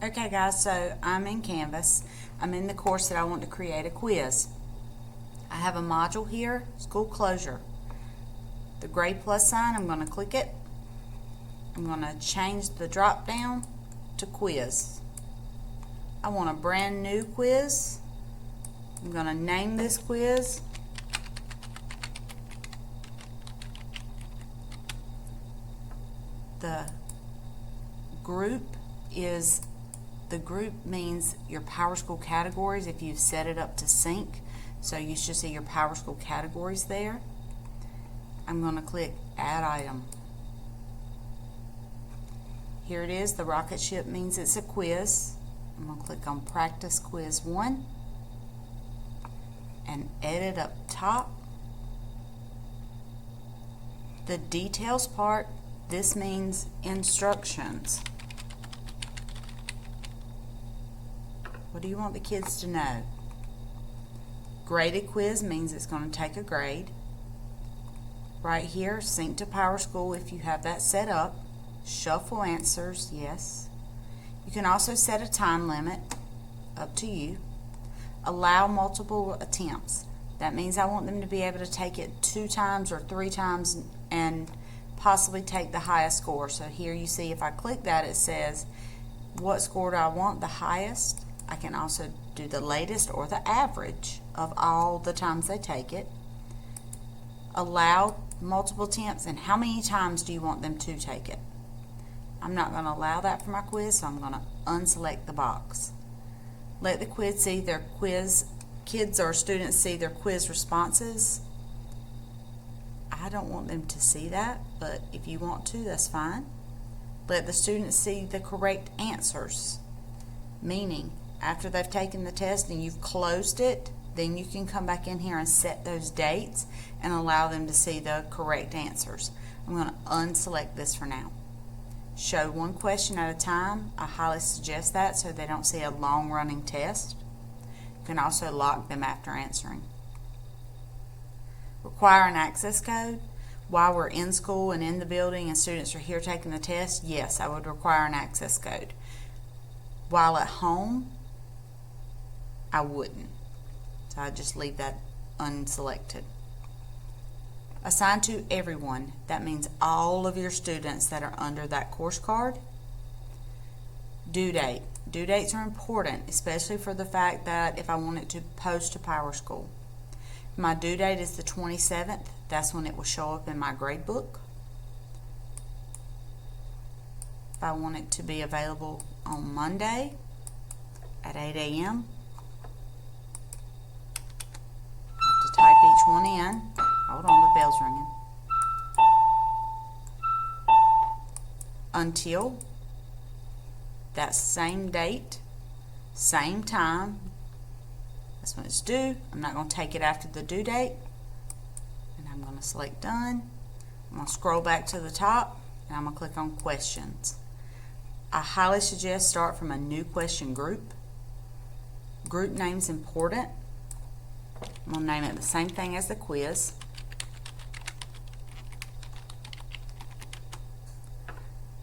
Okay guys, so I'm in Canvas. I'm in the course that I want to create a quiz. I have a module here, school closure. The grade plus sign, I'm going to click it. I'm going to change the drop down to quiz. I want a brand new quiz. I'm going to name this quiz. The group means your PowerSchool categories if you've set it up to sync. So you should see your PowerSchool categories there. I'm going to click Add Item. Here it is. The rocket ship means it's a quiz. I'm going to click on Practice Quiz 1 and edit up top. The details part, this means instructions. What do you want the kids to know? Graded quiz means it's going to take a grade. Right here, sync to PowerSchool if you have that set up. Shuffle answers, yes. You can also set a time limit, up to you. Allow multiple attempts. That means I want them to be able to take it 2 times or 3 times and possibly take the highest score. So here you see if I click that, it says what score do I want, the highest. I can also do the latest or the average of all the times they take it. Allow multiple attempts, and how many times do you want them to take it? I'm not going to allow that for my quiz, so I'm going to unselect the box. Let the kids or students see their quiz responses. I don't want them to see that, but if you want to, that's fine. Let the students see the correct answers, meaning after they've taken the test and you've closed it, then you can come back in here and set those dates and allow them to see the correct answers. I'm going to unselect this for now. Show one question at a time. I highly suggest that so they don't see a long running test. You can also lock them after answering. Require an access code. While we're in school and in the building and students are here taking the test, yes, I would require an access code. While at home, I wouldn't. So I just leave that unselected. Assign to everyone. That means all of your students that are under that course card. Due date. Due dates are important, especially for the fact that if I want it to post to PowerSchool. My due date is the 27th. That's when it will show up in my grade book. If I want it to be available on Monday at 8 a.m., I have to type each one in. Hold on, the bell's ringing. Until that same date, same time. That's when it's due. I'm not going to take it after the due date. And I'm going to select Done. I'm going to scroll back to the top and I'm going to click on Questions. I highly suggest start from a new question group. Group name's important. I'm going to name it the same thing as the quiz.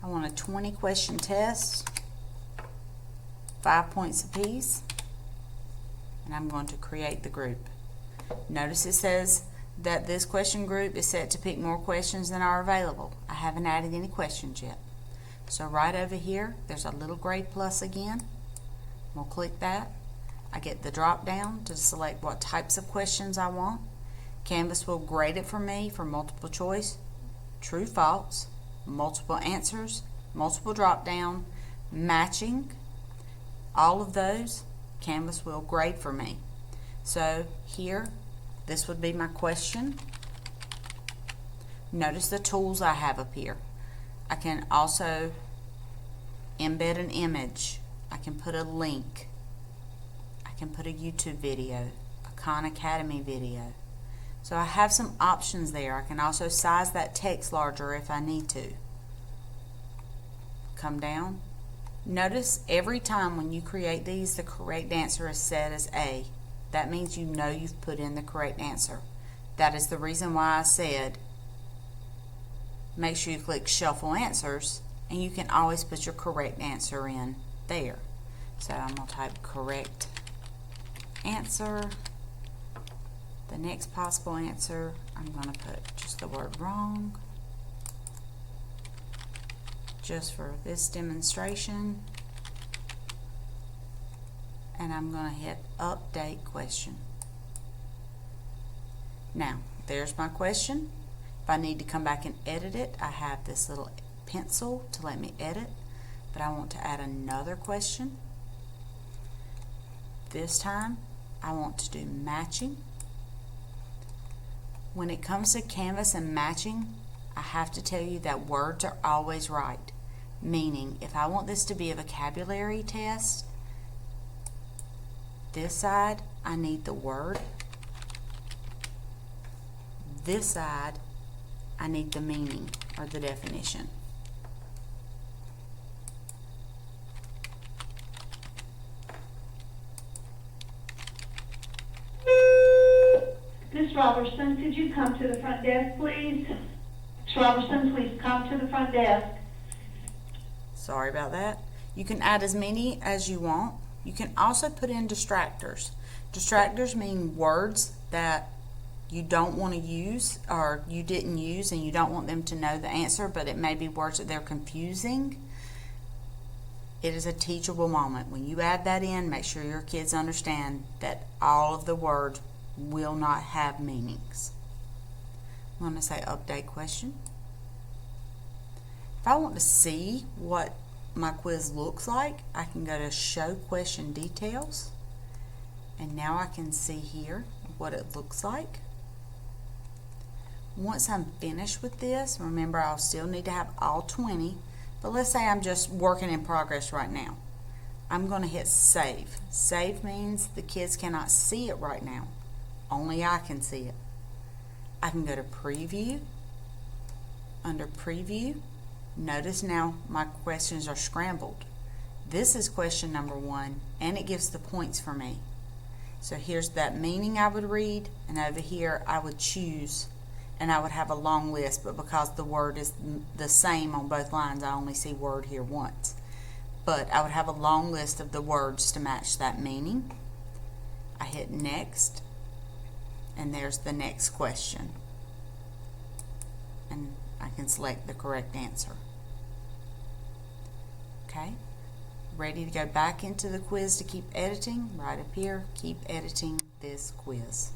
I want a 20 question test, 5 points apiece, and I'm going to create the group. Notice it says that this question group is set to pick more questions than are available. I haven't added any questions yet. So right over here, there's a little grade plus again. We'll click that. I get the drop down to select what types of questions I want. Canvas will grade it for me for multiple choice, true, false, multiple answers, multiple drop down, matching. All of those, Canvas will grade for me. So here, this would be my question. Notice the tools I have up here. I can also embed an image. I can put a link. I can put a YouTube video, a Khan Academy video. So I have some options there. I can also size that text larger if I need to. Come down. Notice every time when you create these, the correct answer is set as A. That means you know you've put in the correct answer. That is the reason why I said make sure you click Shuffle Answers, and you can always put your correct answer in there. So I'm going to type correct answer. The next possible answer, I'm going to put just the word wrong, just for this demonstration. And I'm going to hit update question. Now, there's my question. If I need to come back and edit it, I have this little pencil to let me edit, but I want to add another question. This time, I want to do matching. When it comes to Canvas and matching, I have to tell you that words are always right. Meaning, if I want this to be a vocabulary test, this side, I need the word. This side, I need the meaning or the definition. Ms. Robertson, could you come to the front desk, please? Ms. Robertson, please come to the front desk. Sorry about that. You can add as many as you want. You can also put in distractors. Distractors mean words that you don't want to use or you didn't use and you don't want them to know the answer, but it may be words that they're confusing. It is a teachable moment. When you add that in, make sure your kids understand that all of the words will not have meanings. I'm going to say update question. If I want to see what my quiz looks like, I can go to show question details, and now I can see here what it looks like. Once I'm finished with this, remember I'll still need to have all 20, but let's say I'm just working in progress right now. I'm going to hit save. Save means the kids cannot see it right now. Only I can see it. I can go to preview. Under preview, notice now my questions are scrambled. This is question number 1, and it gives the points for me. So here's that meaning I would read, and over here I would choose, and I would have a long list, but because the word is the same on both lines, I only see word here once. But I would have a long list of the words to match that meaning. I hit next, and there's the next question. And I can select the correct answer. Okay, ready to go back into the quiz to keep editing. Right up here, keep editing this quiz.